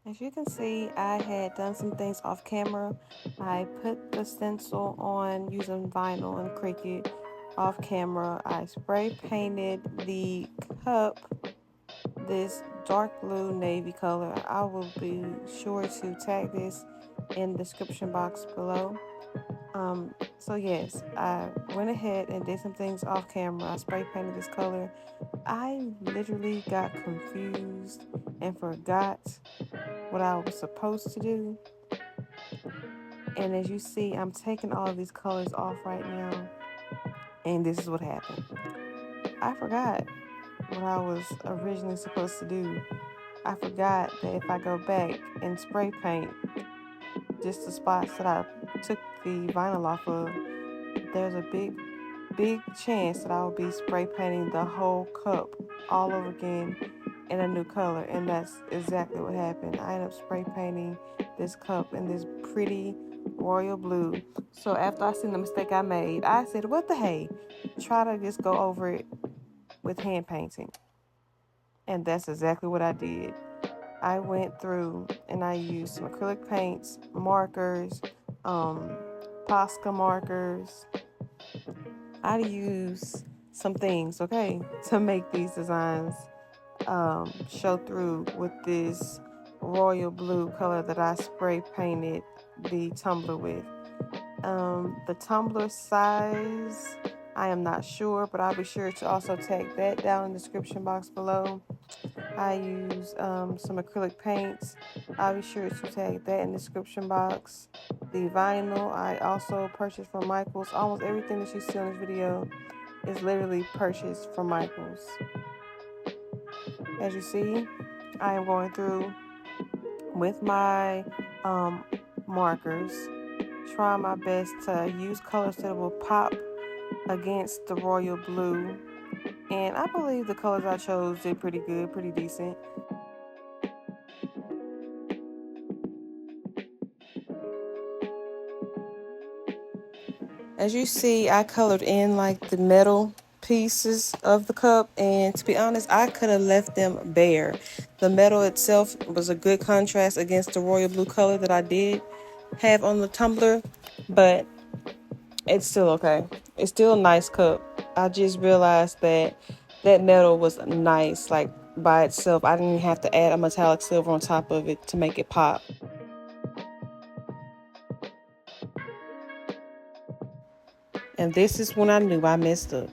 As you can see, I had done some things off camera. I put the stencil on using vinyl and Cricut off camera. I spray painted the cup this dark blue navy color. I will be sure to tag this in the description box below. So yes, I went ahead and did some things off camera. I spray painted this color. I literally got confused and forgot what I was supposed to do. And as you see, I'm taking all of these colors off right now. And this is what happened. I forgot what I was originally supposed to do. I forgot that if I go back and spray paint just the spots that I took the vinyl off of, there's a big chance that I will be spray painting the whole cup all over again in a new color. And that's exactly what happened. I ended up spray painting this cup in this pretty royal blue. So after I seen the mistake I made, I said, what the hey? Try to just go over it with hand painting. And that's exactly what I did. I went through and I used some acrylic paints, markers, Posca markers. I use some things, okay, to make these designs show through with this royal blue color that I spray painted the tumbler with. The tumbler size, I am not sure, but I'll be sure to also tag that down in the description box below. I use some acrylic paints. I'll be sure to tag that in the description box. The vinyl I also purchased from Michaels. Almost everything that you see on this video is literally purchased from Michaels. As you see, I am going through with my markers, trying my best to use colors that will pop against the royal blue. And I believe the colors I chose did pretty good, pretty decent. As you see, I colored in like the metal pieces of the cup, and to be honest, I could have left them bare. The metal itself was a good contrast against the royal blue color that I did have on the tumbler, but it's still okay. It's still a nice cup. I just realized that that metal was nice, like by itself. I didn't have to add a metallic silver on top of it to make it pop. And this is when I knew I messed up.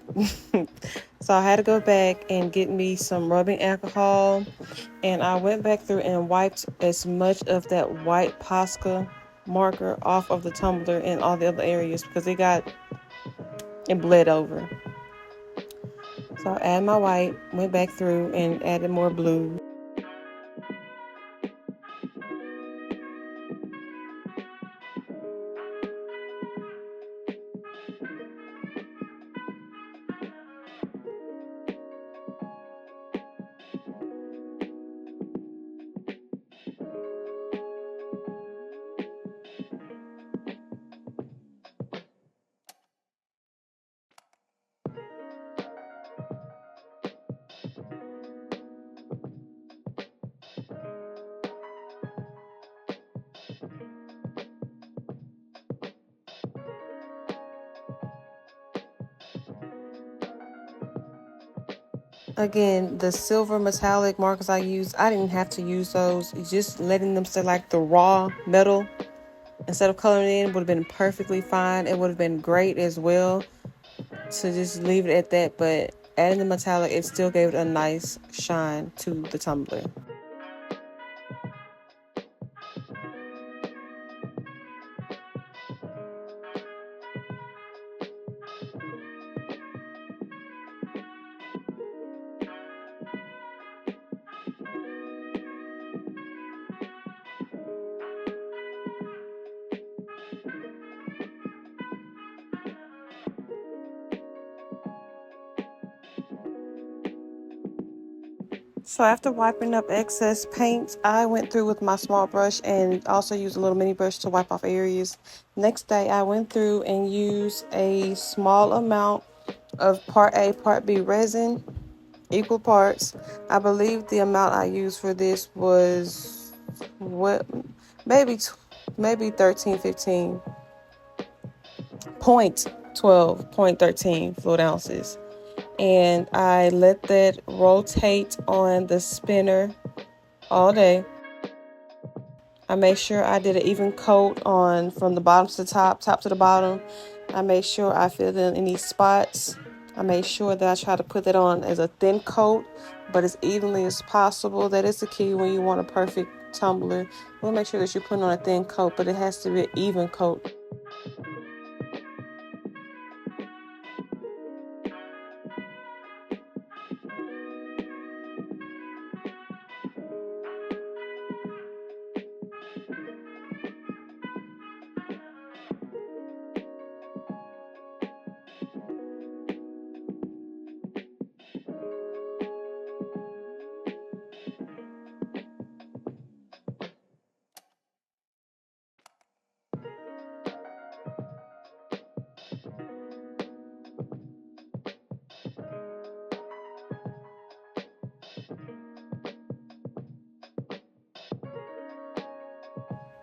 So I had to go back and get me some rubbing alcohol. And I went back through and wiped as much of that white Posca marker off of the tumbler and all the other areas because it bled over. So I added my white, went back through and added more blue. Again, the silver metallic markers I used, I didn't have to use those. Just letting them stay like the raw metal instead of coloring it in would have been perfectly fine. It would have been great as well to just leave it at that, but adding the metallic, it still gave it a nice shine to the tumbler. So after wiping up excess paint, I went through with my small brush and also used a little mini brush to wipe off areas. Next day, I went through and used a small amount of Part A, Part B resin, equal parts. I believe the amount I used for this was what, maybe maybe 13, 15, point 12, point 13 fluid ounces. And I let that rotate on the spinner all day. I made sure I did an even coat on from the bottom to the top, top to the bottom. I made sure I filled in any spots. I made sure that I try to put that on as a thin coat, but as evenly as possible. That is the key when you want a perfect tumbler. We'll make sure that you're putting on a thin coat, but it has to be an even coat.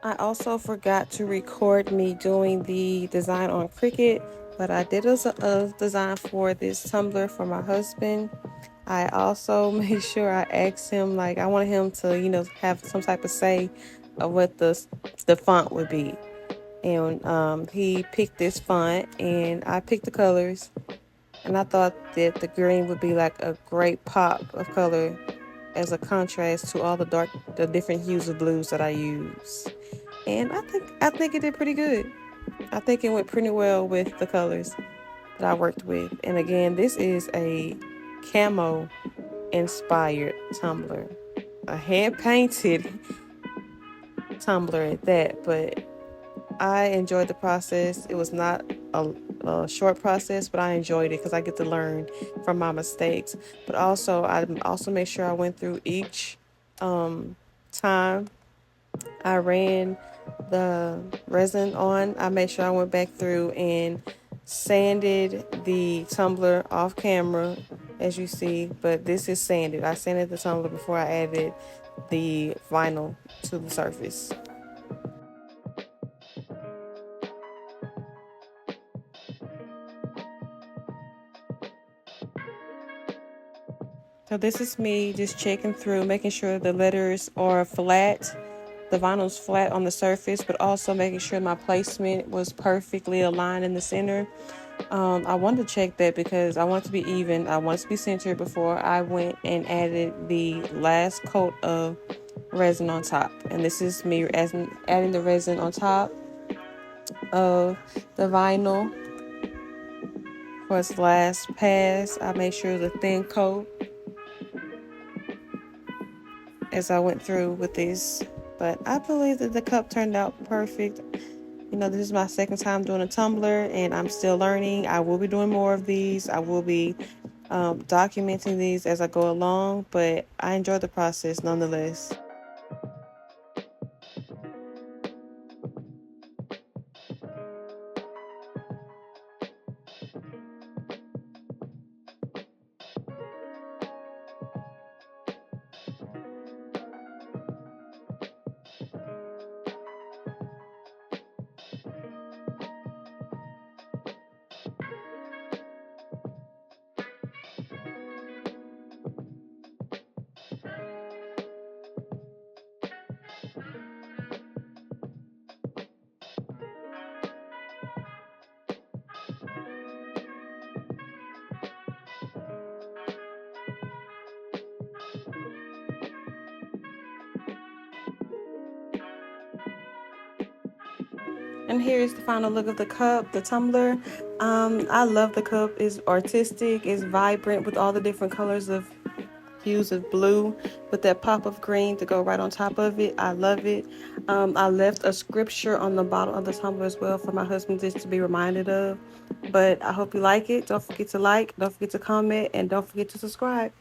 I also forgot to record me doing the design on Cricut, but I did a design for this tumbler for my husband. I also made sure I asked him, like, I wanted him to, have some type of say of what the font would be. And he picked this font, and I picked the colors. And I thought that the green would be like a great pop of color as a contrast to all the different hues of blues that I use. And I think it did pretty good. I think it went pretty well with the colors that I worked with. And again, this is a camo inspired tumbler, a hand painted tumbler at that. But I enjoyed the process. It was not a short process, but I enjoyed it because I get to learn from my mistakes. But also, I also made sure I went through each time I ran the resin on. I made sure I went back through and sanded the tumbler off camera, as you see. But this is sanded. I sanded the tumbler before I added the vinyl to the surface. So this is me just checking through, making sure the letters are flat, the vinyl's flat on the surface, but also making sure my placement was perfectly aligned in the center. I wanted to check that because I want it to be even. I want it to be centered before I went and added the last coat of resin on top. And this is me adding the resin on top of the vinyl for its last pass. I made sure the thin coat as I went through with this. But I believe that the cup turned out perfect. This is my second time doing a tumbler, and I'm still learning. I will be doing more of these. I will be documenting these as I go along, but I enjoy the process nonetheless. And here's the final look of the cup, the tumbler. I love the cup. It's artistic, it's vibrant with all the different colors of hues of blue with that pop of green to go right on top of it. I love it. I left a scripture on the bottom of the tumbler as well for my husband just to be reminded of. But I hope you like it. Don't forget to like, don't forget to comment, and don't forget to subscribe.